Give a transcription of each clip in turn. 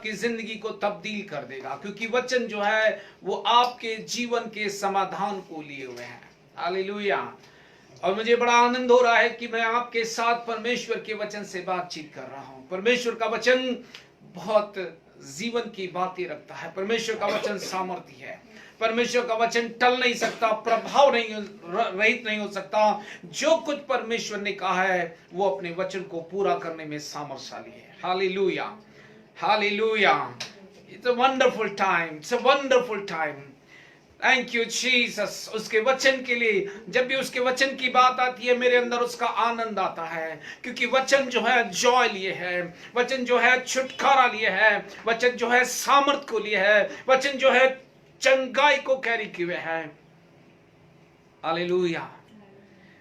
आपकी जिंदगी को तब्दील कर देगा, क्योंकि वचन जो है वो आपके जीवन के समाधान को लिए हुए हैं। हालेलुया। और मुझे बड़ा आनंद हो रहा है कि मैं आपके साथ परमेश्वर के वचन से बातचीत कर रहा हूं। परमेश्वर का वचन बहुत जीवन की बातें रखता है। परमेश्वर का वचन सामर्थ्य है। परमेश्वर का वचन टल नहीं सकता, प्रभाव नहीं रहित नहीं हो सकता। जो कुछ परमेश्वर ने कहा है वो अपने वचन को पूरा करने में सामर्थ्यशाली है। Hallelujah, hallelujah. It's a wonderful time, it's a wonderful time. Thank you Jesus. उसके वचन के लिए, जब भी उसके वचन की बात आती है मेरे अंदर उसका आनंद आता है, क्योंकि वचन जो है जॉय लिए है, वचन जो है छुटकारा लिए है, वचन जो है सामर्थ को लिए है, वचन जो है चंगाई को कैरी किए हैं। हालेलुया।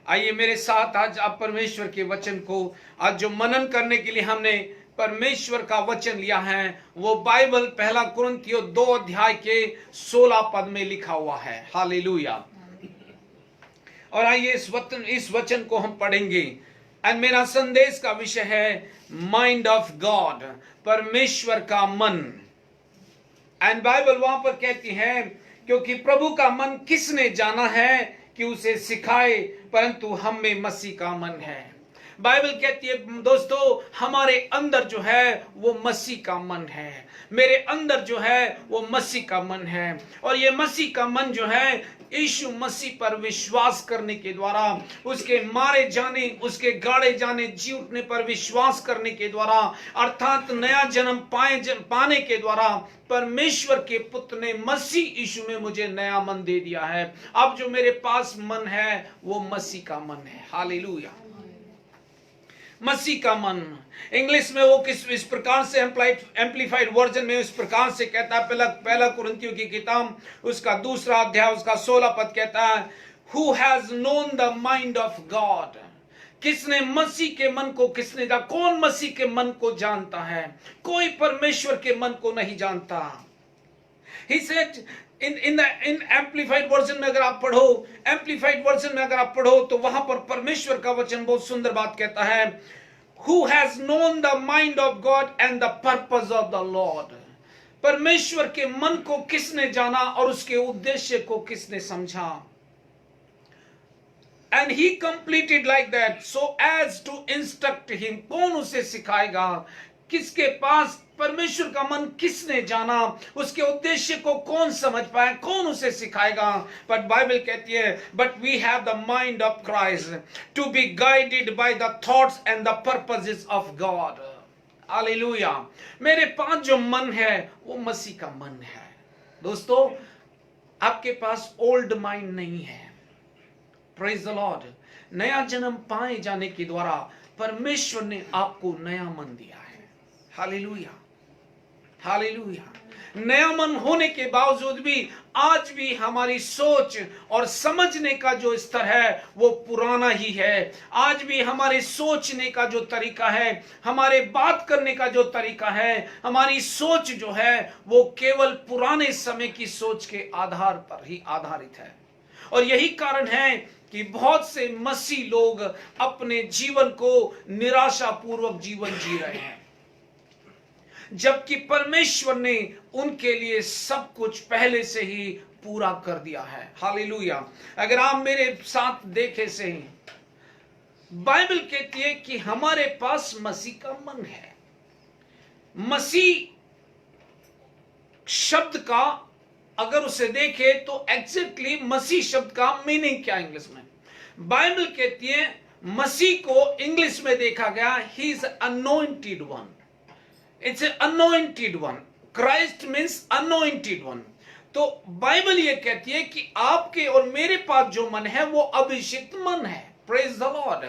आइए मेरे साथ आज आप परमेश्वर के वचन को, आज जो मनन करने के लिए हमने परमेश्वर का वचन लिया है वो बाइबल पहला कुरिन्थियों 2 अध्याय के 16 पद में लिखा हुआ है। हालेलुया। और आइए इस वचन को हम पढ़ेंगे। एंड मेरा संदेश का विषय है माइंड ऑफ गॉड, परमेश्वर का मन। एंड बाइबल वहां पर कहती है, क्योंकि प्रभु का मन किसने जाना है कि उसे सिखाए, परंतु हम में मसीह का मन है। बाइबल कहती है दोस्तों, हमारे अंदर जो है वो मसीह का मन है। मेरे अंदर जो है वो मसीह का मन है। और ये मसीह का मन जो है यीशु मसीह पर विश्वास करने के द्वारा, उसके मारे जाने, उसके गाड़े जाने, जी उठने पर विश्वास करने के द्वारा, अर्थात नया जन्म पाने के द्वारा परमेश्वर के पुत्र ने मसीह यीशु में मुझे नया मन दे दिया है। अब जो मेरे पास मन है वो मसीह का मन है। हालेलुया। मसीह का मन। इंग्लिश में वो इस प्रकार से एम्प्लीफाइड वर्जन में इस प्रकार से कहता है, पहला कुरिन्थियों की किताब उसका 2 अध्याय उसका 16 पद कहता है, who has known the mind of God. किसने मसीह के मन को, किसने जाना? कौन मसीह के मन को जानता है? कोई परमेश्वर के मन को नहीं जानता। He said in amplified version में अगर आप पढ़ो, एम्प्लीफाइड वर्जन में अगर आप पढ़ो तो वहां पर परमेश्वर का वचन बहुत सुंदर बात कहता है, Who has known the mind of God and the purpose of the Lord। परमेश्वर के मन को किसने जाना और उसके उद्देश्य को किसने समझा। And he completed like that so as to instruct him। कौन उसे सिखाएगा? किसके पास परमेश्वर का मन किसने जाना, उसके उद्देश्य को कौन समझ पाए, कौन उसे सिखाएगा। बट बाइबल कहती है, but we have the mind of Christ to be guided by the thoughts and the purposes of God. Hallelujah. मेरे पास जो मन है वो मसीह का मन है। दोस्तों, आपके पास ओल्ड माइंड नहीं है। Praise the Lord. नया जन्म पाए जाने के द्वारा परमेश्वर ने आपको नया मन दिया है। Hallelujah, hallelujah. नया मन होने के बावजूद भी आज भी हमारी सोच और समझने का जो स्तर है वो पुराना ही है। आज भी हमारे सोचने का जो तरीका है, हमारे बात करने का जो तरीका है, हमारी सोच जो है वो केवल पुराने समय की सोच के आधार पर ही आधारित है। और यही कारण है कि बहुत से मसीह लोग अपने जीवन को निराशापूर्वक जीवन जी रहे हैं, जबकि परमेश्वर ने उनके लिए सब कुछ पहले से ही पूरा कर दिया है। हालेलुया। अगर आप मेरे साथ देखें से, बाइबल कहती है कि हमारे पास मसीह का मन है। मसीह शब्द का अगर उसे देखे तो एग्जैक्टली मसीह शब्द का मीनिंग क्या इंग्लिश में? बाइबल कहती है मसीह को इंग्लिश में देखा गया, he is anointed one. It's anointed one. Christ means anointed one. तो बाइबल ये कहती है कि आपके और मेरे पास जो मन है वो अभिषिक्त मन है। Praise the Lord.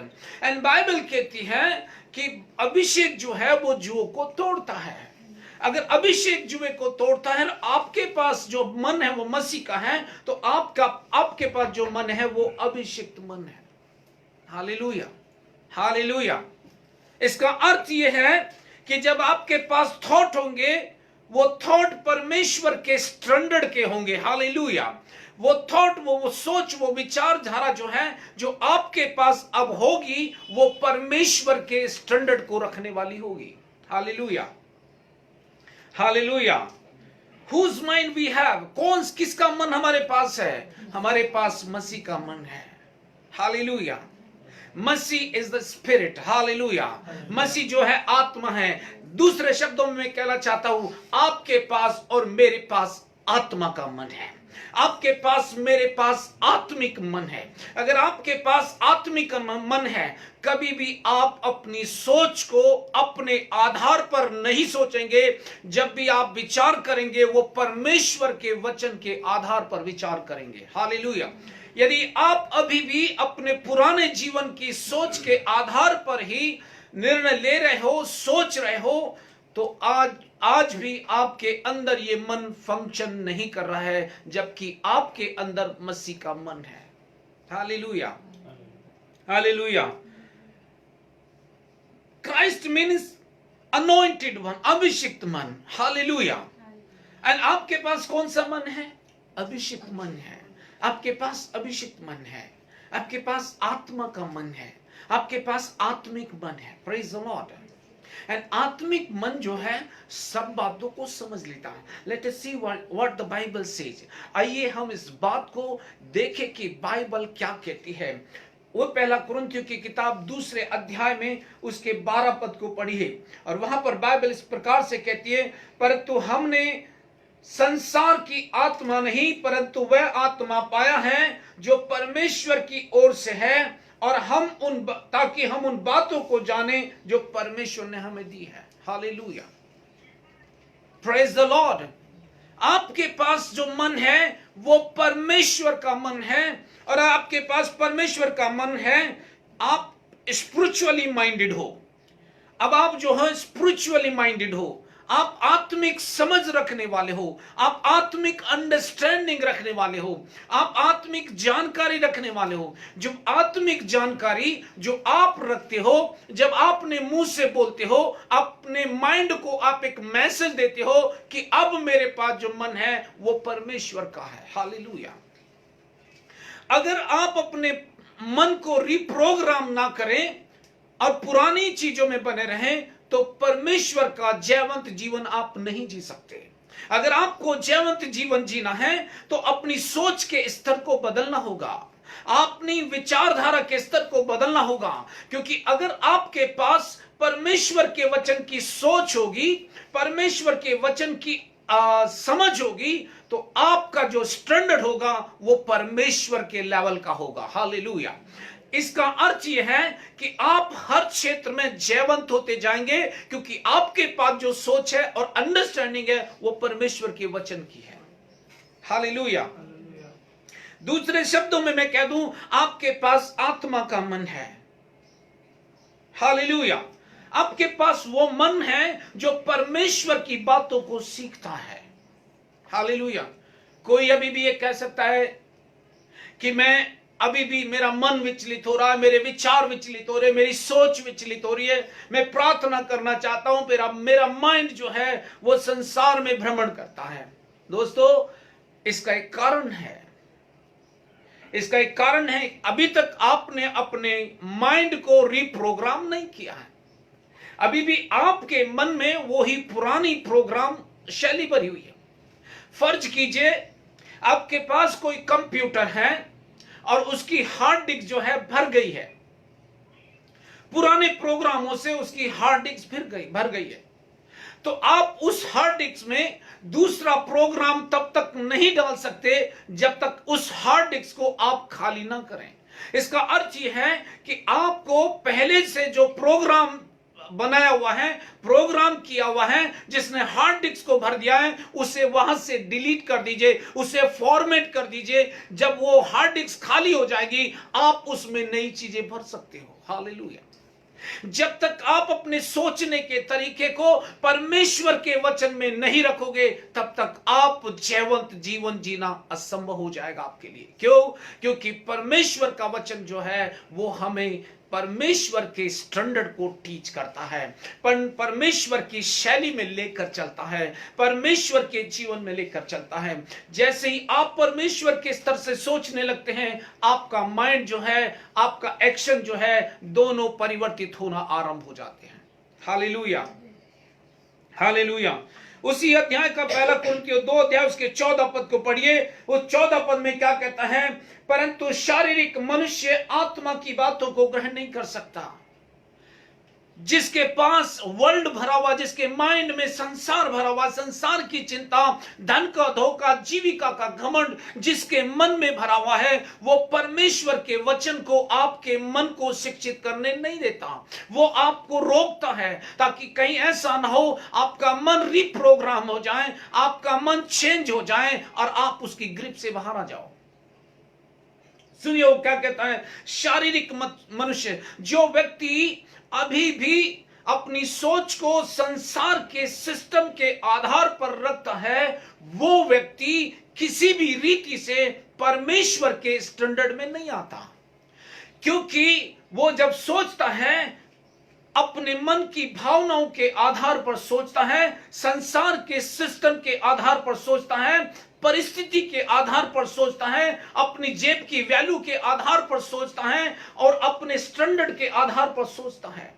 And Bible कहती है कि अभिषेक जो है वो जुओं को तोड़ता है। अगर अभिषेक जुए को तोड़ता है, आपके पास जो मन है वो मसीह का है, तो आपके पास जो मन है वो अभिषिक्त मन है। Hallelujah, hallelujah. इसका अर्थ यह है कि जब आपके पास थॉट होंगे, वो थॉट परमेश्वर के स्टैंडर्ड के होंगे। हालेलुया। वो थॉट, वो सोच, वो विचारधारा जो है, जो आपके पास अब होगी, वो परमेश्वर के स्टैंडर्ड को रखने वाली होगी। Hallelujah. Hallelujah. Whose mind we have? किसका मन हमारे पास है? हमारे पास मसीह का मन है। हालेलुया। मसीह इज द स्पिरिट। हालेलुया। मसीह जो है आत्मा है। दूसरे शब्दों में मैं कहना चाहता हूं, आपके पास और मेरे पास आत्मा का मन है। आपके पास मेरे पास आत्मिक मन है। अगर आपके पास आत्मिक मन है, कभी भी आप अपनी सोच को अपने आधार पर नहीं सोचेंगे। जब भी आप विचार करेंगे, वो परमेश्वर के वचन के आधार पर विचार करेंगे। हालेलुया। यदि आप अभी भी अपने पुराने जीवन की सोच के आधार पर ही निर्णय ले रहे हो, सोच रहे हो, तो आज भी आपके अंदर ये मन फंक्शन नहीं कर रहा है, जबकि आपके अंदर मसीह का मन है। Hallelujah. Hallelujah. Christ means anointed one, अभिषिक्त मन। हालेलुया। एंड आपके पास कौन सा मन है? अभिषिक्त मन है। आपके पास अभिषिक्त मन है। आपके पास आत्मा का मन है। आपके पास आत्मिक मन है। Praise the Lord. एंड आत्मिक मन जो है सब बातों को समझ लेता है। Let us see what the Bible says. आइए हम इस बात को देखें कि बाइबल क्या कहती है। वो पहला कुरिन्थियों की किताब 2 अध्याय में उसके 12 पद को पढ़ी है, और वहां पर बाइबल इस प्रकार से कहती है, परंतु हमने संसार की आत्मा नहीं, परंतु वह आत्मा पाया है जो परमेश्वर की ओर से है, और ताकि हम उन बातों को जाने जो परमेश्वर ने हमें दी है। हालेलुया। Praise the Lord. आपके पास जो मन है वो परमेश्वर का मन है, और आपके पास परमेश्वर का मन है। आप स्पिरिचुअली माइंडेड हो। अब आप जो है स्पिरिचुअली माइंडेड हो, आप आत्मिक समझ रखने वाले हो, आप आत्मिक अंडरस्टैंडिंग रखने वाले हो, आप आत्मिक जानकारी रखने वाले हो। जो आत्मिक जानकारी जो आप रखते हो, जब आपने मुंह से बोलते हो, अपने माइंड को आप एक मैसेज देते हो कि अब मेरे पास जो मन है वो परमेश्वर का है। हालेलुया। अगर आप अपने मन को रिप्रोग्राम ना करें और पुरानी चीजों में बने रहें, तो परमेश्वर का जयवंत जीवन आप नहीं जी सकते। अगर आपको जयवंत जीवन जीना है तो अपनी सोच के स्तर को बदलना होगा, अपनी विचारधारा के स्तर को बदलना होगा। क्योंकि अगर आपके पास परमेश्वर के वचन की सोच होगी, परमेश्वर के वचन की समझ होगी, तो आपका जो स्टैंडर्ड होगा वो परमेश्वर के लेवल का होगा। हालेलुया। इसका अर्थ यह है कि आप हर क्षेत्र में जयवंत होते जाएंगे, क्योंकि आपके पास जो सोच है और अंडरस्टैंडिंग है वो परमेश्वर के वचन की है। हालेलुया। दूसरे शब्दों में मैं कह दूं, आपके पास आत्मा का मन है। हालेलुया। आपके पास वो मन है जो परमेश्वर की बातों को सीखता है। हालेलुया। कोई अभी भी ये कह सकता है कि मैं अभी भी मेरा मन विचलित हो रहा है, मेरे विचार विचलित हो रहे, मेरी सोच विचलित हो रही है, मैं प्रार्थना करना चाहता हूं, मेरा माइंड जो है वो संसार में भ्रमण करता है। दोस्तों, इसका एक कारण है। इसका एक कारण है, अभी तक आपने अपने माइंड को रिप्रोग्राम नहीं किया है। अभी भी आपके मन में वो ही पुरानी प्रोग्राम शैली भरी हुई है। फर्ज कीजिए आपके पास कोई कंप्यूटर है और उसकी हार्ड डिस्क जो है भर गई है, पुराने प्रोग्रामों से उसकी हार्ड डिस्क भर गई है, तो आप उस हार्ड डिस्क में दूसरा प्रोग्राम तब तक नहीं डाल सकते जब तक उस हार्ड डिस्क को आप खाली ना करें। इसका अर्थ यह है कि आपको पहले से जो प्रोग्राम बनाया हुआ है, प्रोग्राम किया हुआ है, जिसने हार्ड डिस्क को भर दिया है, उसे वहां से डिलीट कर दीजिए, उसे फॉर्मेट कर दीजिए। जब वो हार्ड डिस्क खाली हो जाएगी, आप उसमें नई चीजें भर सकते हो। हालेलुया। जब तक आप अपने सोचने के तरीके को परमेश्वर के वचन में नहीं रखोगे, तब तक आप जयवंत जीवन जीना असंभव हो जाएगा आपके लिए। क्यों? क्योंकि परमेश्वर का वचन जो है वो हमें परमेश्वर के स्टैंडर्ड को टीच करता है, परमेश्वर की शैली में लेकर चलता है, परमेश्वर के जीवन में लेकर चलता है। जैसे ही आप परमेश्वर के स्तर से सोचने लगते हैं, आपका माइंड जो है, आपका एक्शन जो है, दोनों परिवर्तित होना आरंभ हो जाते हैं। हालेलुया। हालेलुया। उसी अध्याय का पहला कुरिन्थियों 2 अध्याय उसके 14 पद को पढ़िए। उस 14 पद में क्या कहता है? परंतु शारीरिक मनुष्य आत्मा की बातों को ग्रहण नहीं कर सकता। जिसके पास वर्ल्ड भरा हुआ, जिसके माइंड में संसार भरा हुआ, संसार की चिंता, धन का धोखा, जीविका का घमंड जिसके मन में भरा हुआ है, वो परमेश्वर के वचन को आपके मन को शिक्षित करने नहीं देता। वो आपको रोकता है ताकि कहीं ऐसा ना हो आपका मन रिप्रोग्राम हो जाए, आपका मन चेंज हो जाए और आप उसकी ग्रिप से बाहर आ जाओ। सुनिए वो क्या कहता है? शारीरिक मनुष्य, जो व्यक्ति अभी भी अपनी सोच को संसार के सिस्टम के आधार पर रखता है, वो व्यक्ति किसी भी रीति से परमेश्वर के स्टैंडर्ड में नहीं आता। क्योंकि वो जब सोचता है अपने मन की भावनाओं के आधार पर सोचता है, संसार के सिस्टम के आधार पर सोचता है, परिस्थिति के आधार पर सोचता है, अपनी जेब की वैल्यू के आधार पर सोचता है और अपने स्टैंडर्ड के आधार पर सोचता है।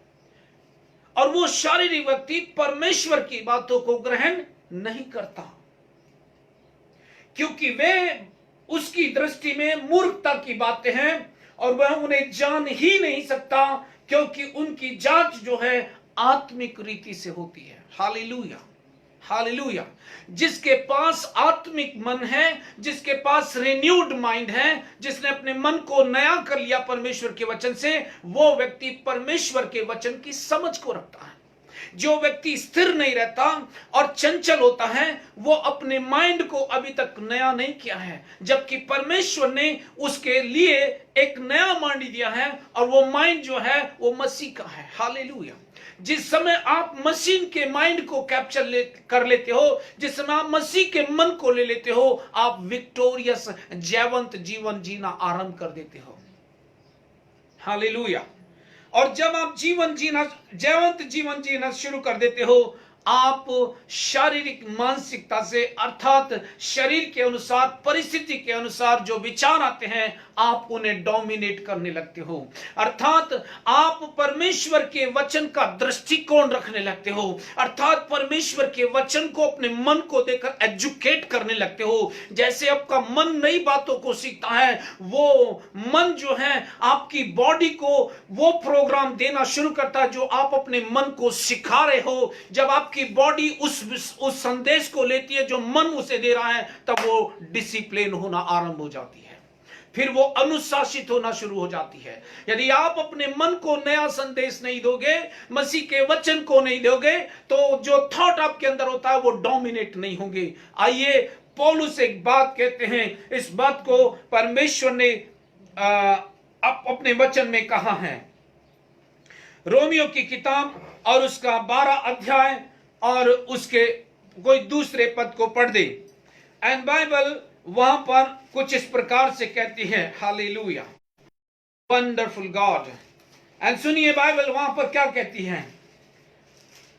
और वो शारीरिक व्यक्ति परमेश्वर की बातों को ग्रहण नहीं करता, क्योंकि वे उसकी दृष्टि में मूर्खता की बातें हैं और वह उन्हें जान ही नहीं सकता, क्योंकि उनकी जांच जो है आत्मिक रीति से होती है। Hallelujah, hallelujah. जिसके पास आत्मिक मन है, जिसके पास रिन्यूड माइंड है, जिसने अपने मन को नया कर लिया परमेश्वर के वचन से, वो व्यक्ति परमेश्वर के वचन की समझ को रखता है। जो व्यक्ति स्थिर नहीं रहता और चंचल होता है, वो अपने माइंड को अभी तक नया नहीं किया है, जबकि परमेश्वर ने उसके लिए एक नया माइंड दिया है और वो माइंड जो है वो मसीह का है। हालेलुया। जिस समय आप मसीह के माइंड को कैप्चर कर लेते हो, जिस समय आप मसीह के मन को ले लेते हो, आप विक्टोरियस जयवंत जीवन जीना आरंभ कर देते हो। हालेलुया। और जब आप जयवंत जीवन जीना शुरू कर देते हो, आप शारीरिक मानसिकता से, अर्थात शरीर के अनुसार, परिस्थिति के अनुसार जो विचार आते हैं, आप उन्हें डोमिनेट करने लगते हो। अर्थात आप परमेश्वर के वचन का दृष्टिकोण रखने लगते हो, अर्थात परमेश्वर के वचन को अपने मन को देकर एजुकेट करने लगते हो। जैसे आपका मन नई बातों को सीखता है, वो मन जो है आपकी बॉडी को वो प्रोग्राम देना शुरू करता है जो आप अपने मन को सिखा रहे हो। जब आपकी बॉडी उस संदेश को लेती है जो मन उसे दे रहा है, तब वो डिसिप्लिन होना आरंभ हो जाती है, फिर वो अनुशासित होना शुरू हो जाती है। यदि आप अपने मन को नया संदेश नहीं दोगे, मसीह के वचन को नहीं दोगे, तो जो थॉट आपके अंदर होता है वो डोमिनेट नहीं होंगे। आइए पौलुस एक बात कहते हैं, इस बात को परमेश्वर ने अपने वचन में कहा है। रोमियो की किताब और उसका 12 अध्याय और उसके कोई दूसरे पद को पढ़ दे। एंड बाइबल वहां पर कुछ इस प्रकार से कहती है। Hallelujah, wonderful God. एंड सुनिए बाइबल वहां पर क्या कहती है?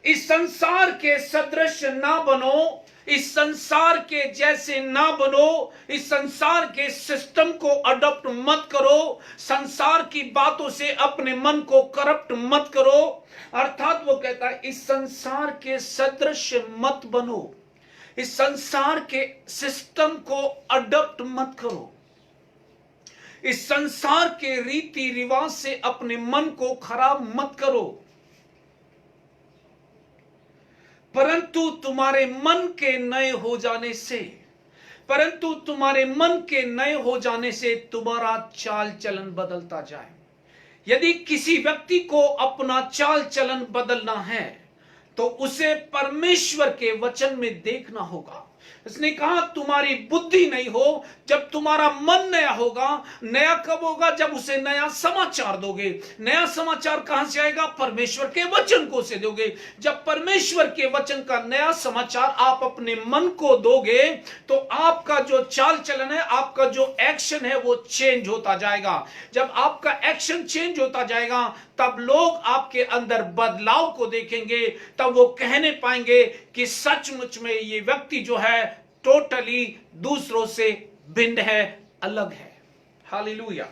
इस संसार के सदृश ना बनो, इस संसार के जैसे ना बनो, इस संसार के सिस्टम को अडॉप्ट मत करो, संसार की बातों से अपने मन को करप्ट मत करो। अर्थात वो कहता है इस संसार के सदृश मत बनो, इस संसार के सिस्टम को अडॉप्ट मत करो, इस संसार के रीति रिवाज से अपने मन को खराब मत करो, परंतु तुम्हारे मन के नए हो जाने से, परंतु तुम्हारे मन के नए हो जाने से तुम्हारा चाल चलन बदलता जाए। यदि किसी व्यक्ति को अपना चाल चलन बदलना है तो उसे परमेश्वर के वचन में देखना होगा। इसने कहा तुम्हारी बुद्धि नहीं हो, जब तुम्हारा मन नया होगा। नया कब होगा? जब उसे नया समाचार दोगे। नया समाचार कहां से आएगा? परमेश्वर के वचन को से दोगे। जब परमेश्वर के वचन का नया समाचार आप अपने मन को दोगे तो आपका जो चाल चलन है, आपका जो एक्शन है वो चेंज होता जाएगा। जब आपका एक्शन चेंज होता जाएगा तब लोग आपके अंदर बदलाव को देखेंगे, तब वो कहने पाएंगे कि सचमुच में ये व्यक्ति जो है टोटली दूसरों से भिन्न है, अलग है। Hallelujah,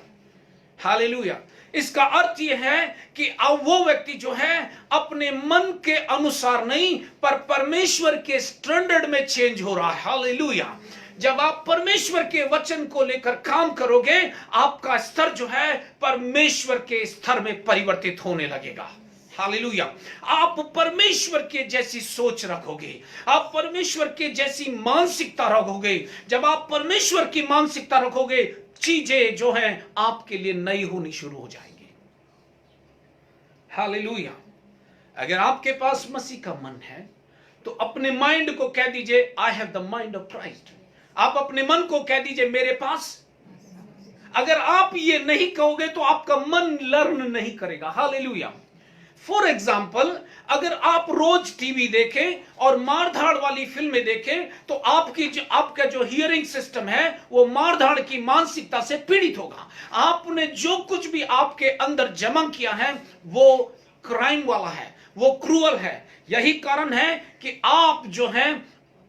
hallelujah. इसका अर्थ यह है कि अब वो व्यक्ति जो है अपने मन के अनुसार नहीं, पर परमेश्वर के स्टैंडर्ड में चेंज हो रहा है। हालेलुया। जब आप परमेश्वर के वचन को लेकर काम करोगे, आपका स्तर जो है परमेश्वर के स्तर में परिवर्तित होने लगेगा। हालेलुया। आप परमेश्वर के जैसी सोच रखोगे, आप परमेश्वर के जैसी मानसिकता रखोगे। जब आप परमेश्वर की मानसिकता रखोगे, चीजें जो हैं आपके लिए नई होनी शुरू हो जाएंगी। हालेलुया। अगर आपके पास मसीह का मन है तो अपने माइंड को कह दीजिए, I have the mind of Christ. आप अपने मन को कह दीजिए, मेरे पास। अगर आप ये नहीं कहोगे तो आपका मन लर्न नहीं करेगा। हालेलुया। फॉर एग्जाम्पल, अगर आप रोज टीवी देखें और मारधाड़ वाली फिल्में देखें तो आपका जो हियरिंग सिस्टम है वो मारधाड़ की मानसिकता से पीड़ित होगा। आपने जो कुछ भी आपके अंदर जमा किया है वो क्राइम वाला है, वो क्रूअल है। यही कारण है कि आप जो है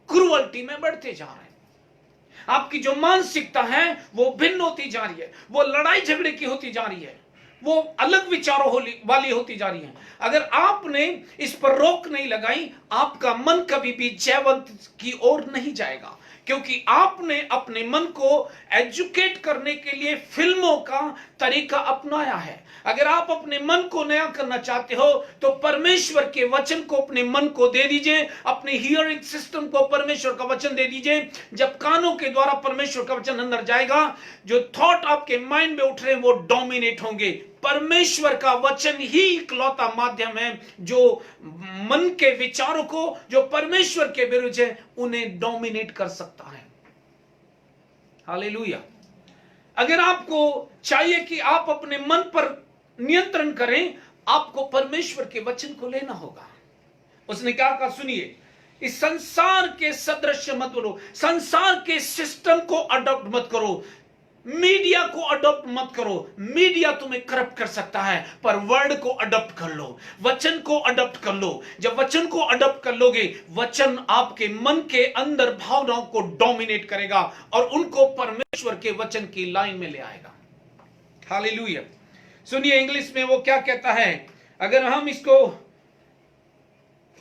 क्रूअल्टी में बढ़ते जा रहे हैं। आपकी जो मानसिकता है वो भिन्न होती जा रही है, वो लड़ाई झगड़े की होती जा रही है, वो अलग विचारों वाली होती जा रही है। अगर आपने इस पर रोक नहीं लगाई, आपका मन कभी भी जयवंत की ओर नहीं जाएगा, क्योंकि आपने अपने मन को एजुकेट करने के लिए फिल्मों का तरीका अपनाया है। अगर आप अपने मन को नया करना चाहते हो तो परमेश्वर के वचन को अपने मन को दे दीजिए, अपने हियरिंग सिस्टम को परमेश्वर का वचन दे दीजिए। जब कानों के द्वारा परमेश्वर का वचन अंदर जाएगा, जो थॉट आपके माइंड में उठ रहे हैं वो डोमिनेट होंगे। परमेश्वर का वचन ही इकलौता माध्यम है जो मन के विचारों को, जो परमेश्वर के विरुद्ध है, उन्हें डोमिनेट कर सकता है। हालेलुया। अगर आपको चाहिए कि आप अपने मन पर नियंत्रण करें, आपको परमेश्वर के वचन को लेना होगा। उसने क्या कहा, सुनिए, इस संसार के सदृश मत बनो, संसार के सिस्टम को अडॉप्ट मत करो, मीडिया को अडॉप्ट मत करो। मीडिया तुम्हें करप्ट कर सकता है, पर वर्ड को अडॉप्ट कर लो, वचन को अडॉप्ट कर लो। जब वचन को अडॉप्ट कर लोगे, वचन आपके मन के अंदर भावनाओं को डोमिनेट करेगा और उनको परमेश्वर के वचन की लाइन में ले आएगा। हालेलुया। सुनिए, इंग्लिश में वो क्या कहता है, अगर हम इसको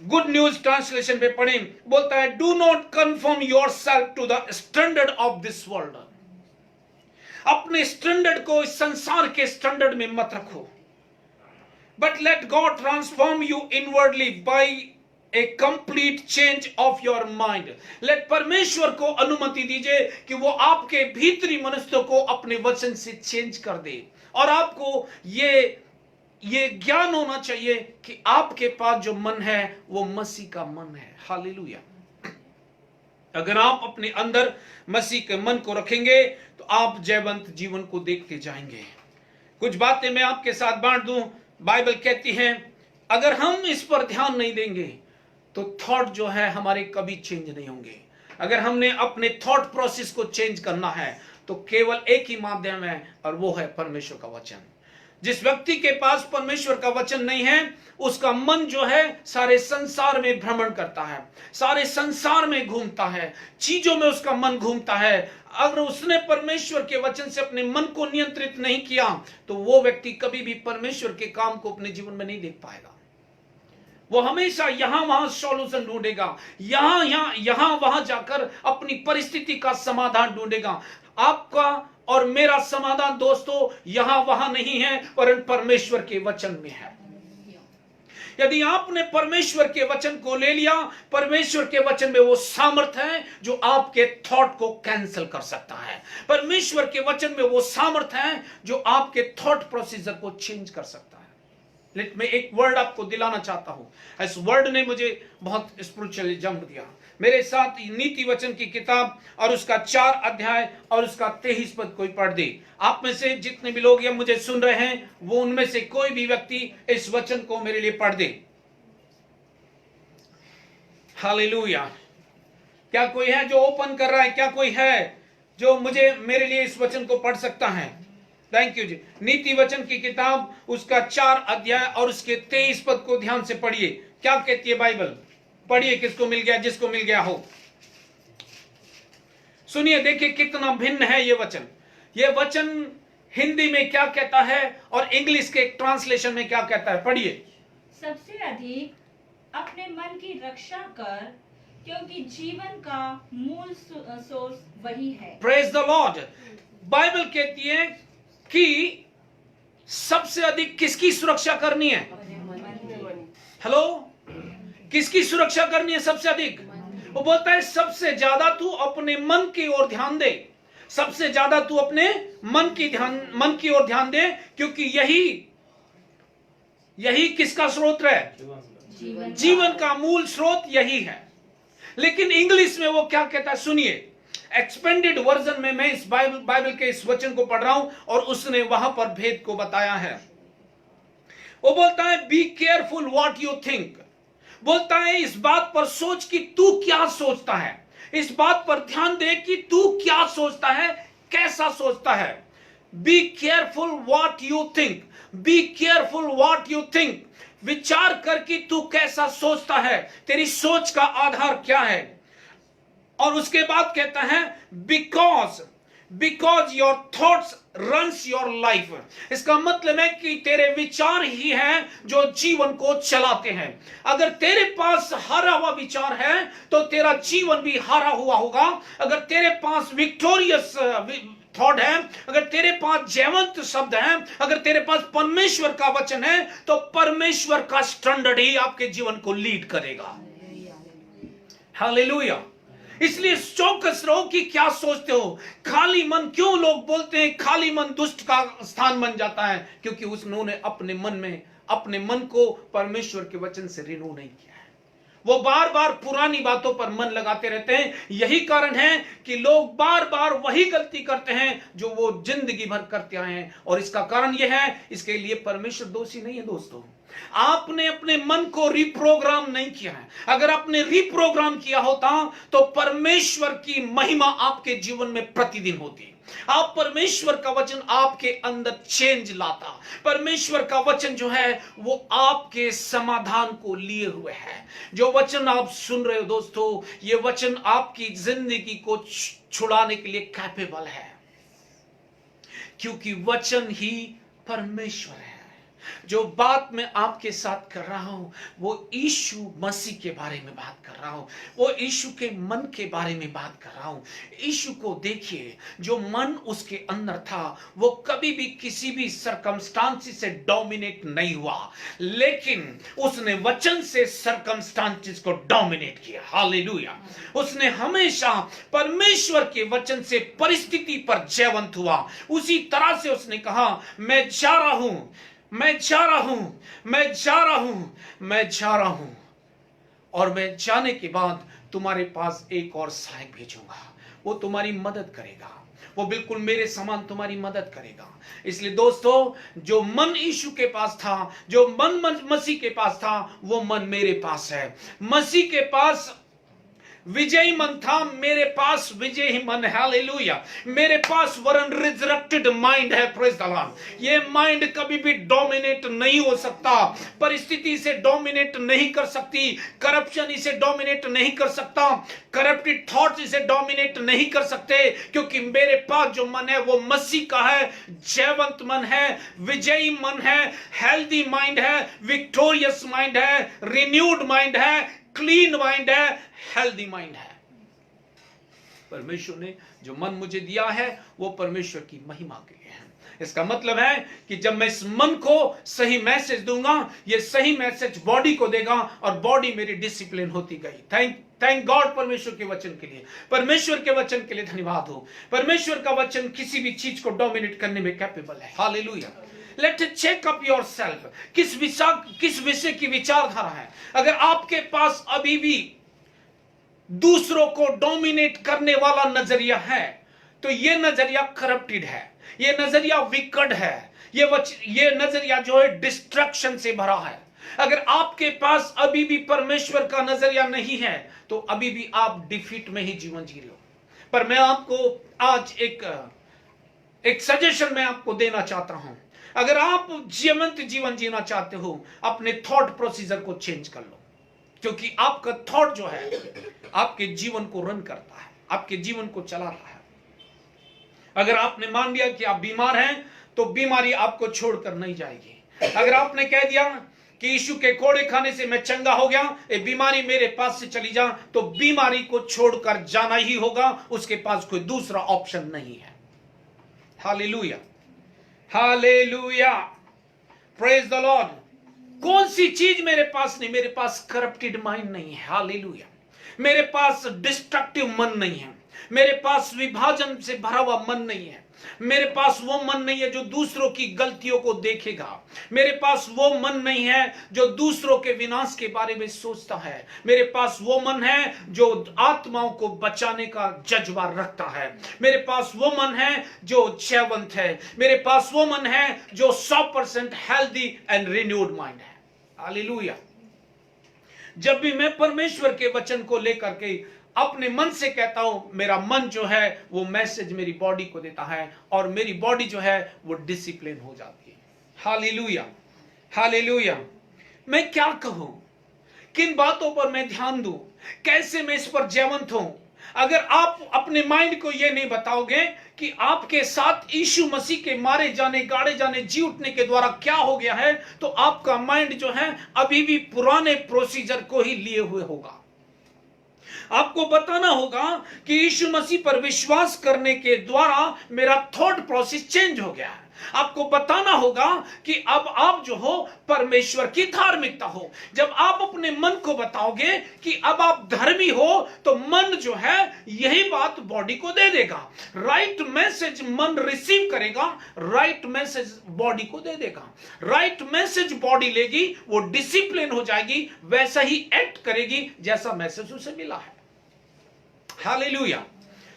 गुड न्यूज ट्रांसलेशन पे पढ़ें, बोलता है, do not confirm yourself to the standard of this world. अपने स्टैंडर्ड को इस संसार के स्टैंडर्ड में मत रखो, but let God transform you inwardly by a complete change of your mind. Let परमेश्वर को अनुमति दीजिए कि वो आपके भीतरी मनुष्य को अपने वचन से चेंज कर दे। और आपको ये ज्ञान होना चाहिए कि आपके पास जो मन है वो मसीह का मन है। हालेलुया। अगर आप अपने अंदर मसीह के मन को रखेंगे तो आप जयवंत जीवन को देखते जाएंगे। कुछ बातें मैं आपके साथ बांट दूं। बाइबल कहती है, अगर हम इस पर ध्यान नहीं देंगे तो थॉट जो है हमारे कभी चेंज नहीं होंगे। अगर हमने अपने थॉट प्रोसेस को चेंज करना है तो केवल एक ही माध्यम है, और वो है परमेश्वर का वचन। जिस व्यक्ति के पास परमेश्वर का वचन नहीं है, उसका मन जो है सारे संसार में भ्रमण करता है, सारे संसार में घूमता है, चीजों में उसका मन घूमता है। अगर उसने परमेश्वर के वचन से अपने मन को नियंत्रित नहीं किया तो वो व्यक्ति कभी भी परमेश्वर के काम को अपने जीवन में नहीं देख पाएगा। वो हमेशा यहां वहां सॉल्यूशन ढूंढेगा, यहां वहां जाकर अपनी परिस्थिति का समाधान ढूंढेगा। आपका और मेरा समाधान दोस्तों यहां वहां नहीं है, परंतु परमेश्वर के वचन में है। यदि आपने परमेश्वर के वचन को ले लिया, परमेश्वर के वचन में वो सामर्थ है जो आपके थॉट को कैंसिल कर सकता है। परमेश्वर के वचन में वो सामर्थ है जो आपके थॉट प्रोसीजर को चेंज कर सकता है। लेकिन मैं एक वर्ड आपको दिलाना चाहता हूं। इस वर्ड ने मुझे बहुत स्पिरिचुअली जंप दिया। मेरे साथ नीति वचन की किताब और उसका 4 अध्याय और उसका 23 पद कोई पढ़ दे। आप में से जितने भी लोग ये मुझे सुन रहे हैं, वो उनमें से कोई भी व्यक्ति इस वचन को मेरे लिए पढ़ दे। हालेलुया। क्या कोई है जो ओपन कर रहा है? क्या कोई है जो मेरे लिए इस वचन को पढ़ सकता है? थैंक यू जी। नीति वचन की किताब उसका 4 अध्याय और उसके 23 पद को ध्यान से पढ़िए। क्या कहती है बाइबल? पढ़िए, किसको मिल गया, जिसको मिल गया हो। सुनिए, देखिए कितना भिन्न है ये वचन। ये वचन हिंदी में क्या कहता है और इंग्लिश के ट्रांसलेशन में क्या कहता है, पढ़िए। सबसे अधिक अपने मन की रक्षा कर, क्योंकि जीवन का मूल सोर्स वही है। Praise the Lord. बाइबल कहती है कि सबसे अधिक किसकी सुरक्षा करनी है? हेलो, किसकी सुरक्षा करनी है सबसे अधिक? वो बोलता है सबसे ज्यादा तू अपने मन की ओर ध्यान दे, सबसे ज्यादा तू अपने मन की ओर ध्यान दे, क्योंकि यही किसका स्रोत है? जीवन का मूल स्रोत यही है। लेकिन इंग्लिश में वो क्या कहता है, सुनिए। एक्सपेंडेड वर्जन में मैं इस बाइबल के इस वचन को पढ़ रहा हूं और उसने वहां पर भेद को बताया है। वो बोलता है be careful what you think. बोलता है इस बात पर सोच कि तू क्या सोचता है, इस बात पर ध्यान दे कि तू क्या सोचता है, कैसा सोचता है। Be careful what you think, be careful what you think. विचार कर कि तू कैसा सोचता है, तेरी सोच का आधार क्या है। और उसके बाद कहता है because your thoughts runs your life. इसका मतलब है कि तेरे विचार ही हैं जो जीवन को चलाते हैं। अगर तेरे पास हारा हुआ विचार है तो तेरा जीवन भी हारा हुआ होगा। अगर तेरे पास विक्टोरियस थॉट है, अगर तेरे पास जयवंत शब्द है, अगर तेरे पास परमेश्वर का वचन है, तो परमेश्वर का स्टैंडर्ड ही आपके जीवन को लीड करेगा। हालेलुया। इसलिए चौकस रहो कि क्या सोचते हो। खाली मन, क्यों लोग बोलते हैं खाली मन दुष्ट का स्थान बन जाता है? क्योंकि उन्होंने अपने मन को परमेश्वर के वचन से रिन्यू नहीं किया है। वो बार बार पुरानी बातों पर मन लगाते रहते हैं। यही कारण है कि लोग बार बार वही गलती करते हैं जो वो जिंदगी भर करते आए हैं। और इसका कारण यह है, इसके लिए परमेश्वर दोषी नहीं है दोस्तों। आपने अपने मन को रिप्रोग्राम नहीं किया है। अगर आपने रिप्रोग्राम किया होता तो परमेश्वर की महिमा आपके जीवन में प्रतिदिन होती। आप परमेश्वर का वचन आपके अंदर चेंज लाता। परमेश्वर का वचन जो है वो आपके समाधान को लिए हुए है। जो वचन आप सुन रहे हो दोस्तों, ये वचन आपकी जिंदगी को छुड़ाने के लिए कैपेबल है, क्योंकि वचन ही परमेश्वर है। जो बात मैं आपके साथ कर रहा हूं वो यीशु मसीह के बारे में बात कर रहा हूं, वो यीशु के मन के बारे में बात कर रहा हूं। यीशु को देखिए, जो मन उसके अंदर था वो कभी भी किसी भी सरकमस्टांसिस से डोमिनेट नहीं हुआ, लेकिन उसने वचन से सरकमस्टांसिस को डोमिनेट किया। हालेलुया। उसने हमेशा परमेश्वर के वचन से परिस्थिति पर जयवंत हुआ। उसी तरह से उसने कहा, मैं जा रहा हूं, मैं जा रहा हूं, मैं जा रहा हूं, मैं जा रहा हूं, और मैं जाने के बाद तुम्हारे पास एक और सहायक भेजूंगा। वो तुम्हारी मदद करेगा, वो बिल्कुल मेरे समान तुम्हारी मदद करेगा। इसलिए दोस्तों, जो मन यीशु के पास था, जो मन मसीह के पास था, वो मन मेरे पास है। मसीह के पास विजयी मन था, मेरे पास विजयी मन है। हालेलुया। मेरे पास वरन रिजरेक्टेड माइंड है। Praise the Lord. ये माइंड कभी भी डोमिनेट नहीं हो सकता, परिस्थिति से डोमिनेट नहीं कर सकती, करप्शन इसे डोमिनेट नहीं कर सकता, करप्टेड थॉट्स इसे डोमिनेट नहीं कर सकते, क्योंकि मेरे पास जो मन है वो मसीह का है, जयवंत मन है, विजयी मन है, हेल्दी माइंड है, विक्टोरियस माइंड है, रिन्यूड माइंड है, क्लीन माइंड है, हेल्दी माइंड है। परमेश्वर ने जो मन मुझे दिया है वो परमेश्वर की महिमा के लिए है। इसका मतलब है कि जब मैं इस मन को सही मैसेज दूंगा, ये सही मैसेज बॉडी को देगा और बॉडी मेरी डिसिप्लिन होती गई। थैंक गॉड परमेश्वर के वचन के लिए। परमेश्वर के वचन के लिए धन्यवाद हो। परमेश्वर का वचन किसी भी चीज को डोमिनेट करने में कैपेबल है। Hallelujah. Let check up yourself. किस विषय की विचारधारा है? अगर आपके पास अभी भी दूसरों को डोमिनेट करने वाला नजरिया है तो यह नजरिया करप्टेड है, यह नजरिया विकट है, ये नजरिया जो है डिस्ट्रक्शन से भरा है। अगर आपके पास अभी भी परमेश्वर का नजरिया नहीं है तो अभी भी आप डिफीट में ही जीवन जी रहे हो। पर मैं आपको आज एक सजेशन मैं आपको देना चाहता हूं। अगर आप जीवंत जीवन जीना चाहते हो, अपने थॉट प्रोसीजर को चेंज कर लो, क्योंकि आपका थॉट जो है आपके जीवन को रन करता है, आपके जीवन को चलाता है। अगर आपने मान लिया कि आप बीमार हैं तो बीमारी आपको छोड़कर नहीं जाएगी। अगर आपने कह दिया कि यीशु के कोड़े खाने से मैं चंगा हो गया, ये बीमारी मेरे पास से चली जा, तो बीमारी को छोड़कर जाना ही होगा, उसके पास कोई दूसरा ऑप्शन नहीं है। Hallelujah, hallelujah, praise the Lord. कौन सी चीज मेरे पास नहीं? मेरे पास करप्टेड माइंड नहीं है। हालेलुया, मेरे पास डिस्ट्रक्टिव मन नहीं है, मेरे पास विभाजन से भरा हुआ मन नहीं है, मेरे पास वो मन नहीं है जो दूसरों की गलतियों को देखेगा, मेरे पास वो मन नहीं है जो दूसरों के विनाश के बारे में सोचता है, मेरे पास वो मन है जो आत्माओं को बचाने का जज्बा रखता है, मेरे पास वो मन है जो जयवंत है, मेरे पास वो मन है जो 100% हेल्दी एंड रिन्यूड माइंड है। हालेलुया। जब भी मैं परमेश्वर के वचन को लेकर के अपने मन से कहता हूं, मेरा मन जो है वो मैसेज मेरी बॉडी को देता है और मेरी बॉडी जो है वो डिसिप्लिन हो जाती है। Hallelujah, hallelujah. मैं क्या कहूं, किन बातों पर मैं ध्यान दूं, कैसे मैं इस पर जयवंत हूं? अगर आप अपने माइंड को यह नहीं बताओगे कि आपके साथ यीशु मसीह के मारे जाने, गाड़े जाने, जी उठने के द्वारा क्या हो गया है, तो आपका माइंड जो है अभी भी पुराने प्रोसीजर को ही लिए हुए होगा। आपको बताना होगा कि यीशु मसीह पर विश्वास करने के द्वारा मेरा थॉट प्रोसेस चेंज हो गया है। आपको बताना होगा कि अब आप जो हो परमेश्वर की धार्मिकता हो। जब आप अपने मन को बताओगे कि अब आप धर्मी हो, तो मन जो है यही बात बॉडी को दे देगा। राइट मैसेज मन रिसीव करेगा, राइट मैसेज बॉडी को दे देगा। राइट मैसेज बॉडी लेगी, वो डिसिप्लिन हो जाएगी, वैसा ही एक्ट करेगी जैसा मैसेज उसे मिला है। हालेलुया।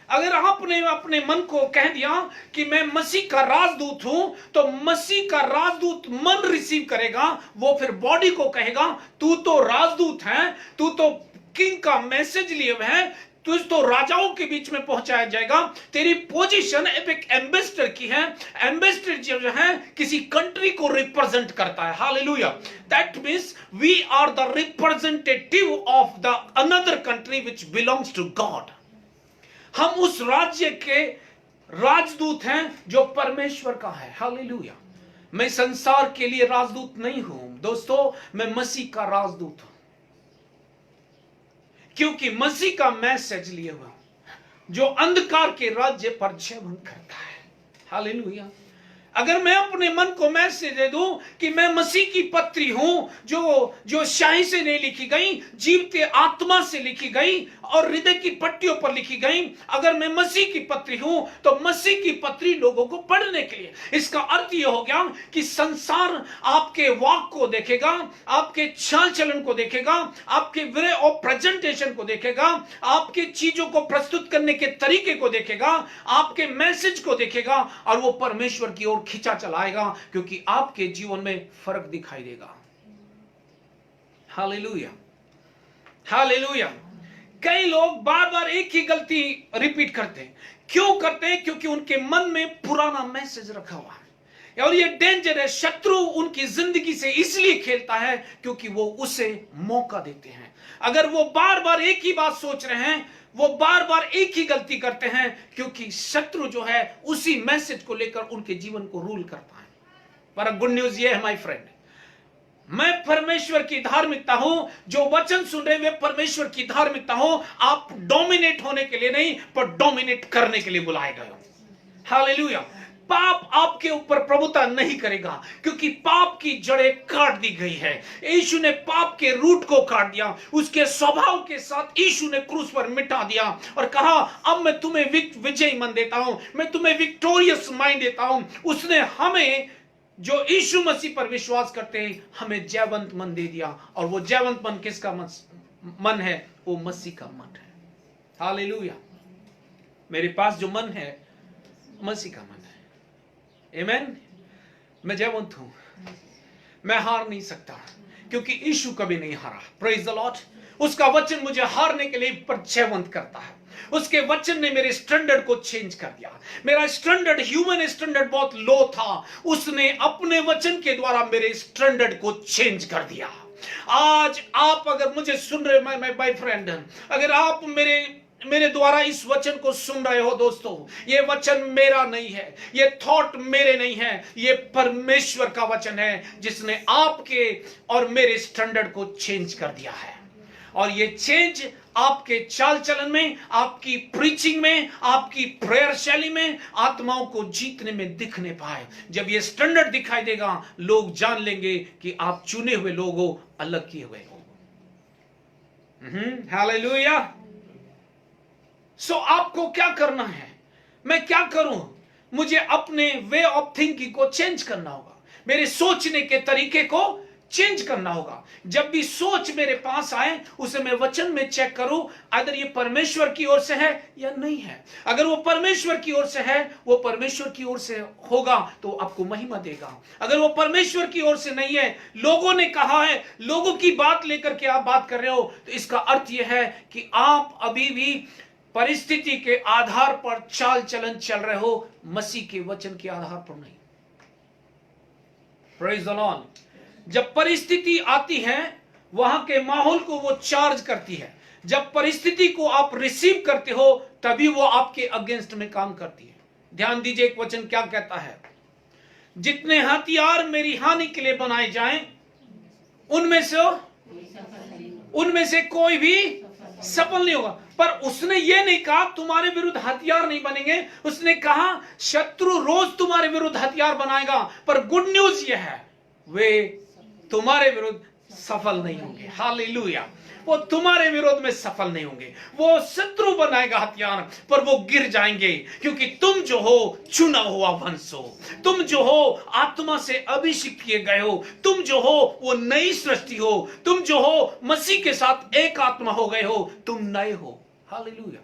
अगर आपने अपने मन को कह दिया कि मैं मसीह का राजदूत हूं, तो मसीह का राजदूत मन रिसीव करेगा, वो फिर बॉडी को कहेगा तू तो राजदूत है, तू तो किंग का मैसेज लिए हुए है, तुझ तो राजाओं के बीच में पहुंचाया जाएगा, तेरी पोजीशन एक एम्बेसडर की है। एम्बेसडर जो है किसी कंट्री को रिप्रेजेंट करता है। Hallelujah. That means we are the representative of the another country which belongs to God. हम उस राज्य के राजदूत हैं जो परमेश्वर का है। हालेलुया। मैं संसार के लिए राजदूत नहीं हूं दोस्तों, मैं मसीह का राजदूत हूं, क्योंकि मसीह का मैसेज लिए हुआ जो अंधकार के राज्य पर जयवंत करता है। हालेलुया। अगर मैं अपने मन को मैसेज दे दूं कि मैं मसीह की पत्री हूं जो स्याही से नहीं लिखी गई, जीवते आत्मा से लिखी गई और हृदय की पट्टियों पर लिखी गई, अगर मैं मसीह की पत्री हूं तो मसीह की पत्री लोगों को पढ़ने के लिए। इसका अर्थ यह हो गया कि संसार आपके वाक को देखेगा, आपके चाल चलन को देखेगा, आपके वे ऑफ प्रेजेंटेशन को देखेगा, आपके चीजों को प्रस्तुत करने के तरीके को देखेगा, आपके मैसेज को देखेगा और वो परमेश्वर की ओर खिंचा चलाएगा, क्योंकि आपके जीवन में फर्क दिखाई देगा। Hallelujah, hallelujah. कई लोग बार बार एक ही गलती रिपीट करते हैं। क्यों करते हैं? क्योंकि उनके मन में पुराना मैसेज रखा हुआ है और ये डेंजर है। शत्रु उनकी जिंदगी से इसलिए खेलता है क्योंकि वो उसे मौका देते हैं। अगर वो बार बार एक ही बात सोच रहे हैं, वो बार बार एक ही गलती करते हैं, क्योंकि शत्रु जो है उसी मैसेज को लेकर उनके जीवन को रूल करता है। पर गुड न्यूज ये है माय फ्रेंड, मैं परमेश्वर की धार्मिकता हूं। जो वचन सुन रहे वे परमेश्वर की धार्मिकता हो। आप डोमिनेट होने के लिए नहीं, पर डोमिनेट करने के लिए बुलाए गए हो। हालेलुया। पाप आपके ऊपर प्रभुता नहीं करेगा, क्योंकि पाप की जड़ें काट दी गई है। यीशु ने पाप के रूट को काट दिया, उसके स्वभाव के साथ यीशु ने क्रूस पर मिटा दिया और कहा अब मैं तुम्हें विजयी मन देता हूं, मैं तुम्हें विक्टोरियस माइंड देता हूं। उसने हमें जो यीशु मसीह पर विश्वास करते हैं हमें जयवंत मन दे दिया, और वो जयवंत मन किसका मन है? वो मसीह का मन है। हालेलुया। मेरे पास जो मन है मसीह का मन है। आमीन। मैं जयवंत हूं, मैं हार नहीं सकता, क्योंकि यीशु कभी नहीं हारा। Praise the Lord. उसका वचन मुझे हारने के लिए पर जयवंत करता है। उसके वचन ने मेरे स्टैंडर्ड को चेंज कर दिया। मेरा स्टैंडर्ड, ह्यूमन स्टैंडर्ड बहुत लो था, उसने अपने वचन के द्वारा मेरे स्टैंडर्ड को चेंज कर दिया। आज आप अगर मुझे सुन रहे, माय फ्रेंड, अगर आप मेरे मेरे द्वारा इस वचन को सुन रहे हो दोस्तों, ये वचन मेरा नहीं है, ये थॉट मेरे नहीं है, ये परमेश्वर का वचन है जिसने आपके और मेरे स्टैंडर्ड को चेंज कर दिया है। और ये चेंज आपके चाल चलन में, आपकी प्रीचिंग में, आपकी प्रेयर शैली में, आत्माओं को जीतने में दिखने पाए। जब ये स्टैंडर्ड दिखाई देगा, लोग जान लेंगे कि आप चुने हुए लोग हो, अलग किए हुए हो। हालेलुया। सो आपको क्या करना है? मैं क्या करूं? मुझे अपने वे ऑफ थिंकिंग को चेंज करना होगा, मेरे सोचने के तरीके को चेंज करना होगा। जब भी सोच मेरे पास आए, उसे मैं वचन में चेक करूं, अगर ये परमेश्वर की ओर से है या नहीं है। अगर वो परमेश्वर की ओर से है, वो परमेश्वर की ओर से होगा तो आपको महिमा देगा। अगर वो परमेश्वर की ओर से नहीं है, लोगों ने कहा है, लोगों की बात लेकर के आप बात कर रहे हो, तो इसका अर्थ यह है कि आप अभी भी परिस्थिति के आधार पर चाल चलन चल रहे हो, मसीह के वचन के आधार पर नहीं। Praise the Lord. जब परिस्थिति आती है, वहां के माहौल को वो चार्ज करती है। जब परिस्थिति को आप रिसीव करते हो, तभी वो आपके अगेंस्ट में काम करती है। ध्यान दीजिए, एक वचन क्या कहता है, जितने हथियार मेरी हानि के लिए बनाए जाएं, उनमें से कोई भी सफल नहीं होगा। पर उसने ये नहीं कहा तुम्हारे विरुद्ध हथियार नहीं बनेंगे, उसने कहा शत्रु रोज तुम्हारे विरुद्ध हथियार बनाएगा, पर गुड न्यूज ये है, वे तुम्हारे विरुद्ध सफल नहीं होंगे। हालेलुया। वो तुम्हारे विरोध में सफल नहीं होंगे। वो शत्रु बनाएगा हथियार, पर वो गिर जाएंगे, क्योंकि तुम जो हो चुना हुआ वंश हो, तुम जो हो आत्मा से अभिषेक किए गए हो, तुम जो हो वो नई सृष्टि हो, तुम जो हो मसीह के साथ एक आत्मा हो गए हो, तुम नए हो। हालेलुया।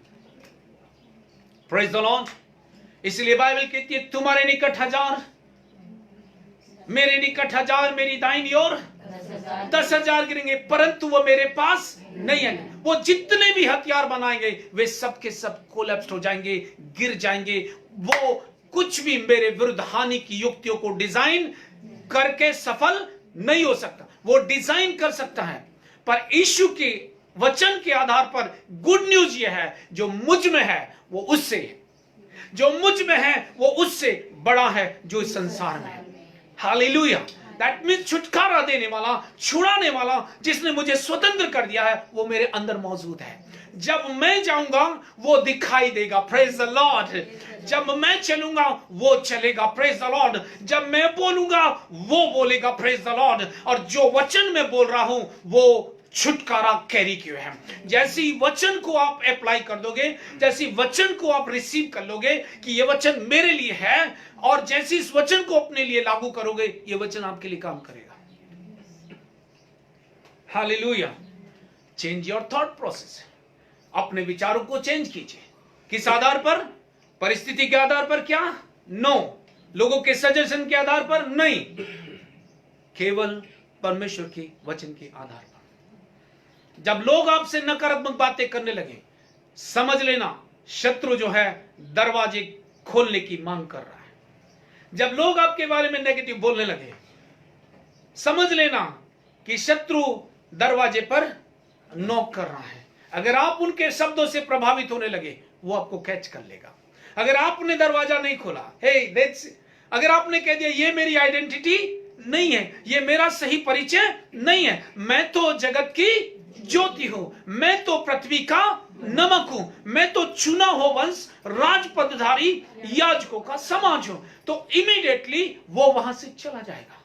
Praise the Lord. इसलिए बाइबल कहती है, तुम्हारे निकट 1000, मेरे निकट 1000, मेरी दाहिनी ओर 10,000 गिरेंगे, परंतु वो मेरे पास नहीं है। वो जितने भी हथियार बनाएंगे, वे सब के सब कोलैप्स हो जाएंगे, गिर जाएंगे। वो कुछ भी मेरे विरुद्ध हानि की युक्तियों को डिजाइन करके सफल नहीं हो सकता। वो डिजाइन कर सकता है, पर यीशु के वचन के आधार पर गुड न्यूज ये है, जो मुझ में है वो उससे है, जो मुझ में है वो उससे बड़ा है जो इस संसार में है। हालेलुया। दैट मीन्स छुटकारा देने वाला, छुड़ाने वाला, जिसने मुझे स्वतंत्र कर दिया है, वो मेरे अंदर मौजूद है। जब मैं जाऊंगा वो दिखाई देगा। Praise the Lord. जब मैं चलूंगा वो चलेगा। Praise the Lord. जब मैं बोलूंगा वो बोलेगा। Praise the Lord. और जो वचन मैं बोल रहा हूं वो छुटकारा कैरी किए हैं। जैसी वचन को आप अप्लाई कर दोगे, जैसी वचन को आप रिसीव कर लोगे कि ये वचन मेरे लिए है, और जैसी इस वचन को अपने लिए लागू करोगे, ये वचन आपके लिए काम करेगा। Hallelujah. Change your thought process. अपने विचारों को चेंज कीजिए। किस आधार पर? परिस्थिति के आधार पर क्या? नो। लोगों के सजेशन के आधार पर नहीं, केवल परमेश्वर के वचन के आधार पर। जब लोग आपसे नकारात्मक बातें करने लगे, समझ लेना शत्रु जो है दरवाजे खोलने की मांग कर रहा है। जब लोग आपके बारे में नेगेटिव बोलने लगे, समझ लेना कि शत्रु दरवाजे पर नॉक कर रहा है। अगर आप उनके शब्दों से प्रभावित होने लगे, वो आपको कैच कर लेगा। अगर आपने दरवाजा नहीं खोला, अगर आपने कह दिया ये मेरी आइडेंटिटी नहीं है, ये मेरा सही परिचय नहीं है, मैं तो जगत की ज्योति हूं, मैं तो पृथ्वी का नमक हूं, मैं तो चुना हो वंश, राजपदधारी याजकों का समाज हूं, तो इमीडिएटली वो वहां से चला जाएगा।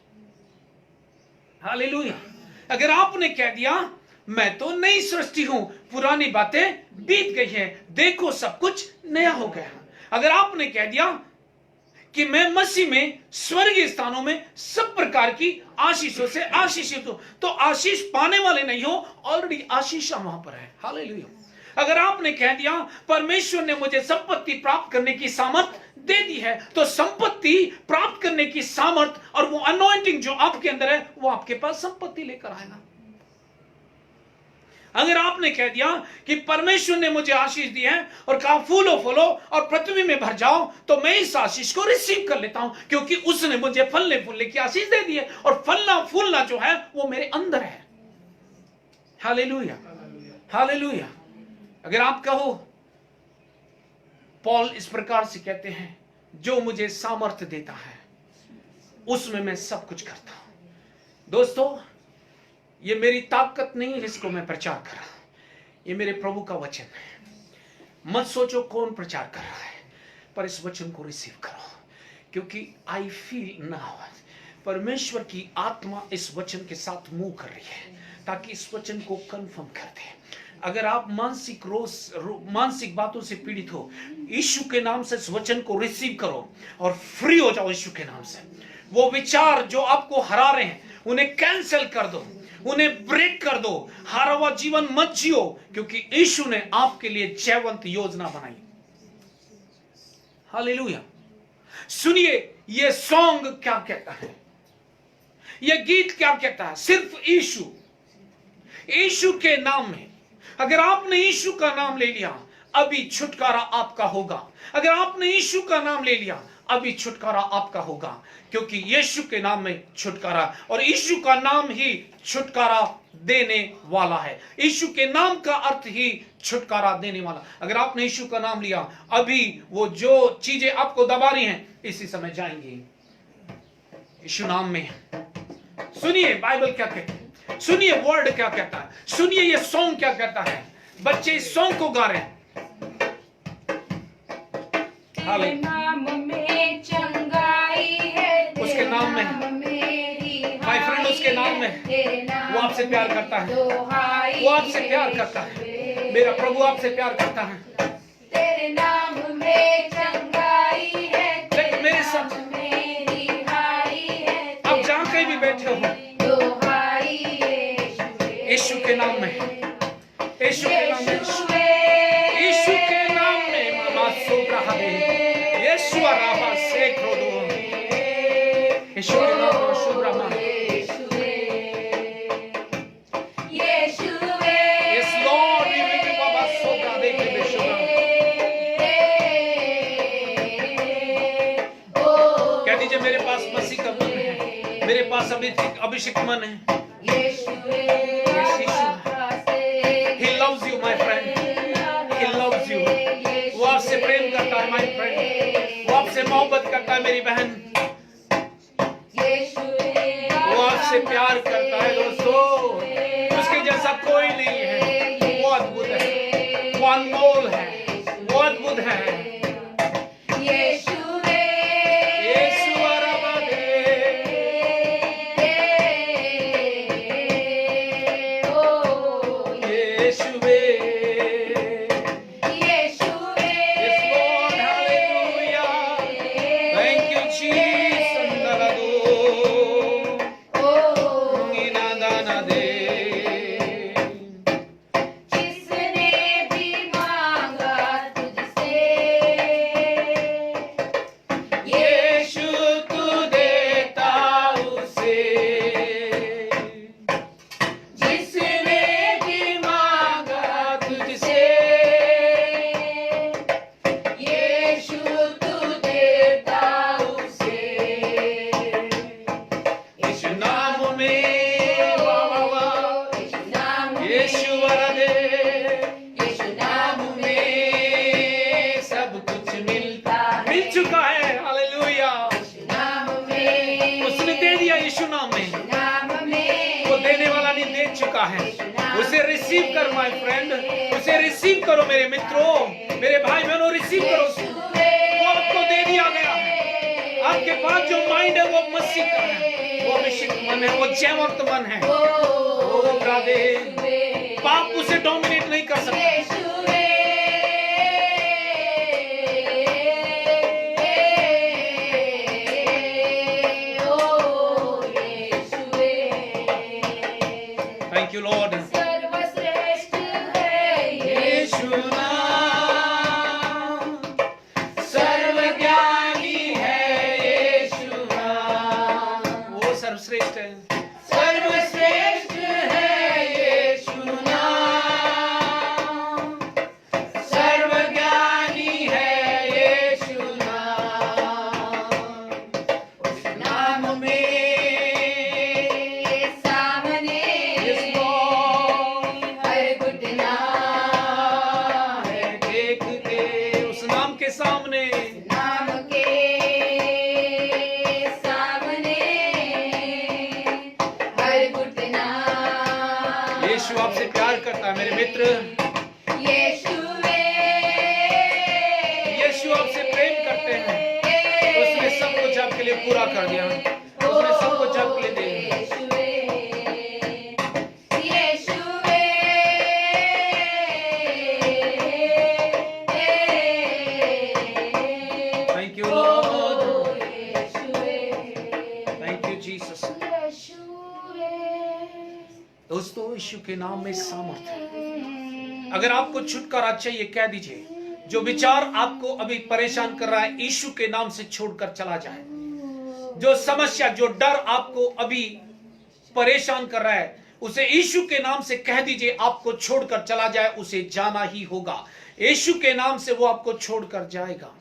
हालेलुया। अगर आपने कह दिया मैं तो नई सृष्टि हूं, पुरानी बातें बीत गई हैं, देखो सब कुछ नया हो गया। अगर आपने कह दिया कि मैं मसीह में स्वर्गीय स्थानों में सब प्रकार की आशीषों से आशीषित हूं, तो आशीष पाने वाले नहीं हो, ऑलरेडी आशीष वहां पर है। हालेलुया। अगर आपने कह दिया परमेश्वर ने मुझे संपत्ति प्राप्त करने की सामर्थ्य दे दी है, तो संपत्ति प्राप्त करने की सामर्थ्य और वो अनॉइंटिंग जो आपके अंदर है, वो आपके पास संपत्ति लेकर आएगा। अगर आपने कह दिया कि परमेश्वर ने मुझे आशीष दी है और कहा फूलो फूलो और पृथ्वी में भर जाओ, तो मैं इस आशीष को रिसीव कर लेता हूं, क्योंकि उसने मुझे फलने फूलने की आशीष दे दी है, और फलना फूलना जो है वो मेरे अंदर है। हालेलुया। हालेलुया। अगर आप कहो पौल इस प्रकार से कहते हैं, जो मुझे सामर्थ्य देता है उसमें मैं सब कुछ करता हूं। दोस्तों, ये मेरी ताकत नहीं है जिसको मैं प्रचार कर रहा हूं, ये मेरे प्रभु का वचन है। मत सोचो कौन प्रचार कर रहा है, पर इस वचन को रिसीव करो, क्योंकि आई फील नाउ परमेश्वर की आत्मा इस वचन के साथ मूव कर रही है, ताकि इस वचन को कंफर्म कर दे। अगर आप मानसिक बातों से पीड़ित हो, यीशु के नाम से इस वचन को रिसीव करो और फ्री हो जाओ यीशु के नाम से। वो विचार जो आपको हरा रहे हैं उन्हें कैंसिल कर दो, उन्हें ब्रेक कर दो। हारा हुआ जीवन मत जियो, क्योंकि यीशु ने आपके लिए जयवंत योजना बनाई। हालेलुया। सुनिए, ये सॉन्ग क्या कहता है, ये गीत क्या कहता है? सिर्फ यीशु के नाम में, अगर आपने यीशु का नाम ले लिया, अभी छुटकारा आपका होगा। अगर आपने यीशु का नाम ले लिया, अभी छुटकारा आपका होगा, क्योंकि यीशु के नाम में छुटकारा, और यीशु का नाम ही छुटकारा देने वाला है। यीशु के नाम का अर्थ ही छुटकारा देने वाला। अगर आपने यीशु का नाम लिया, अभी वो जो चीजें आपको दबा रही हैं इसी समय जाएंगी यीशु नाम में। सुनिए बाइबल क्या कहती है, सुनिए वर्ड क्या कहता है, सुनिए ये सॉन्ग क्या कहता है। बच्चे इस सॉन्ग को गा रहे हैं। तेरे नाम में चंगाई है, उसके नाम में, माय फ्रेंड, उसके नाम में वो आपसे प्यार करता है, वो आपसे प्यार करता है। मेरा प्रभु आपसे प्यार करता है। तेरे नाम में चंगाई है, लेकिन मेरे साथ आप जहां कहीं भी बैठे हो, यीशु के नाम में, यीशु के नाम में, यीशु के नाम में मामा सोब्रा है, यीशु आराबा से क्रोधो, यीशु के नाम में सोब्रा मा, yes Lord, we make it बाबा सोब्रा देख ले बेशुरा। कह दीजिए, मेरे पास मसीह का मन है, मेरे पास अभिषेक मन है। He loves you, my friend. He loves you. वो आपसे प्रेम करता है, my friend. वो आपसे मोहब्बत करता है, मेरी बहन। वो आपसे प्यार करता है दोस्तों। उसके जैसा कोई नहीं है। वो अद्भुत है, वो अनमोल है, वो अद्भुत है। उसे रिसीव कर माय फ्रेंड, उसे रिसीव करो मेरे मित्रों, मेरे भाई बहनों, रिसीव करो। वो आपको दे दिया गया है। आपके पास जो माइंड है वो मसीह का है, वो अभिषेक मन है, वो जयवंत मन है। ओ राधे, पाप उसे डोमिनेट नहीं कर सकता। Thank you Lord. सर्वश्रेष्ठ है यीशु नाम, सर्वज्ञानी है यीशु नाम। वो सर्वश्रेष्ठ है, सर्वश्रेष्ठ है यीशु नाम, सर्वज्ञानी है यीशु नाम। उस नाम में सामने यीशु आपसे प्यार करता है मेरे मित्र। यीशु आपसे प्रेम करते हैं। उसने सब कुछ आपके लिए पूरा कर दिया, उसने सब कुछ आपके लिए दे दिया। Thank you Lord, thank you Jesus. दोस्तों, यीशु के नाम में सामर्थ्य है। अगर आपको छुटकारा चाहिए, कह दीजिए, जो विचार आपको अभी परेशान कर रहा है, यीशु के नाम से छोड़कर चला जाए। जो समस्या, जो डर आपको अभी परेशान कर रहा है, उसे यीशु के नाम से कह दीजिए, आपको छोड़कर चला जाए। उसे जाना ही होगा। यीशु के नाम से वो आपको छोड़कर जाएगा।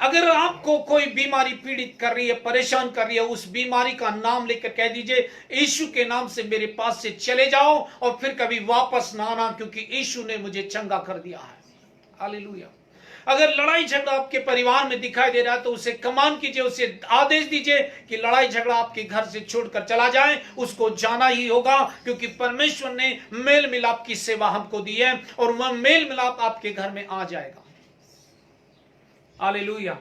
अगर आपको कोई बीमारी पीड़ित कर रही है, परेशान कर रही है, उस बीमारी का नाम लेकर कह दीजिए, यीशु के नाम से मेरे पास से चले जाओ और फिर कभी वापस ना आना, क्योंकि यीशु ने मुझे चंगा कर दिया है। हालेलुया। अगर लड़ाई झगड़ा आपके परिवार में दिखाई दे रहा है, तो उसे कमांड कीजिए, उसे आदेश दीजिए कि लड़ाई झगड़ा आपके घर से छोड़कर चला जाए। उसको जाना ही होगा, क्योंकि परमेश्वर ने मेल मिलाप की सेवा हमको दी है और वह मेल मिलाप आपके घर में आ जाएगा। हालेलुया।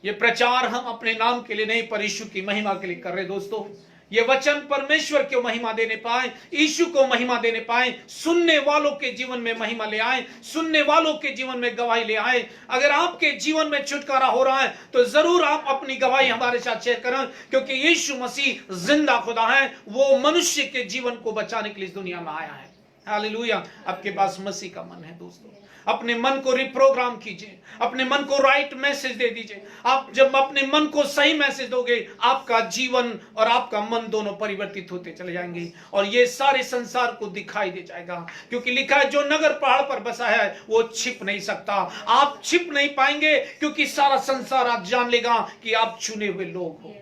ये प्रचार हम अपने नाम के लिए नहीं, पर यीशु की महिमा के लिए कर रहे। दोस्तों, ये वचन परमेश्वर को महिमा देने पाए, यीशु को महिमा देने पाए, सुनने वालों के जीवन में महिमा ले आए, सुनने वालों के जीवन में गवाही ले आए। अगर आपके जीवन में छुटकारा हो रहा है, तो जरूर आप अपनी गवाही हमारे साथ शेयर करें, क्योंकि यीशु मसीह जिंदा खुदा है। वो मनुष्य के जीवन को बचाने के लिए इस दुनिया में आया है। हालेलुया। आपके पास मसीह का मन है। दोस्तों, अपने मन को रिप्रोग्राम कीजिए, अपने मन को राइट मैसेज दे दीजिए। आप जब अपने मन को सही मैसेज दोगे, आपका जीवन और आपका मन दोनों परिवर्तित होते चले जाएंगे और ये सारे संसार को दिखाई दे जाएगा। क्योंकि लिखा है, जो नगर पहाड़ पर बसा है वो छिप नहीं सकता। आप छिप नहीं पाएंगे, क्योंकि सारा संसार आज जान लेगा कि आप चुने हुए लोग हो।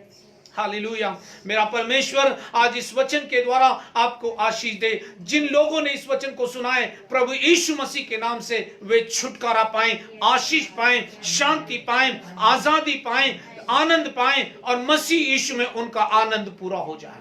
हालेलुया। मेरा परमेश्वर आज इस वचन के द्वारा आपको आशीष दे। जिन लोगों ने इस वचन को सुना है, प्रभु यीशु मसीह के नाम से वे छुटकारा पाएं, आशीष पाएं, शांति पाएं, आजादी पाएं, आनंद पाएं और मसीह यीशु में उनका आनंद पूरा हो जाए।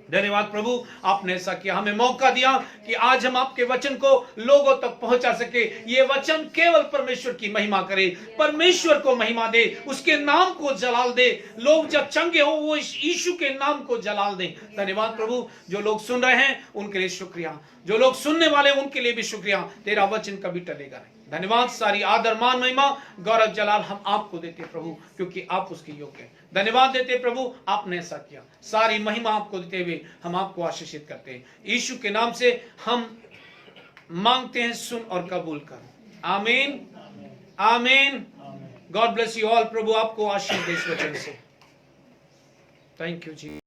धन्यवाद प्रभु, आपने ऐसा किया, हमें मौका दिया कि आज हम आपके वचन को लोगों तक पहुंचा सके। ये वचन केवल परमेश्वर की महिमा करे, परमेश्वर को महिमा दे, उसके नाम को जलाल दे। लोग जब चंगे हो, वो यीशु के नाम को जलाल दें। धन्यवाद प्रभु, जो लोग सुन रहे हैं उनके लिए शुक्रिया, जो लोग सुनने वाले उनके लिए भी शुक्रिया। तेरा वचन कभी टलेगा नहीं। धन्यवाद, सारी आदर, मान, महिमा, गौरव, जलाल हम आपको देते प्रभु, क्योंकि आप उसके योग्य हैं। धन्यवाद देते प्रभु, आपने ऐसा किया। सारी महिमा आपको देते हुए हम आपको आशीषित करते हैं। यीशु के नाम से हम मांगते हैं, सुन और कबूल कर। आमीन, आमीन। God bless you all. प्रभु आपको आशीष दे इस वचन से। Thank you ji.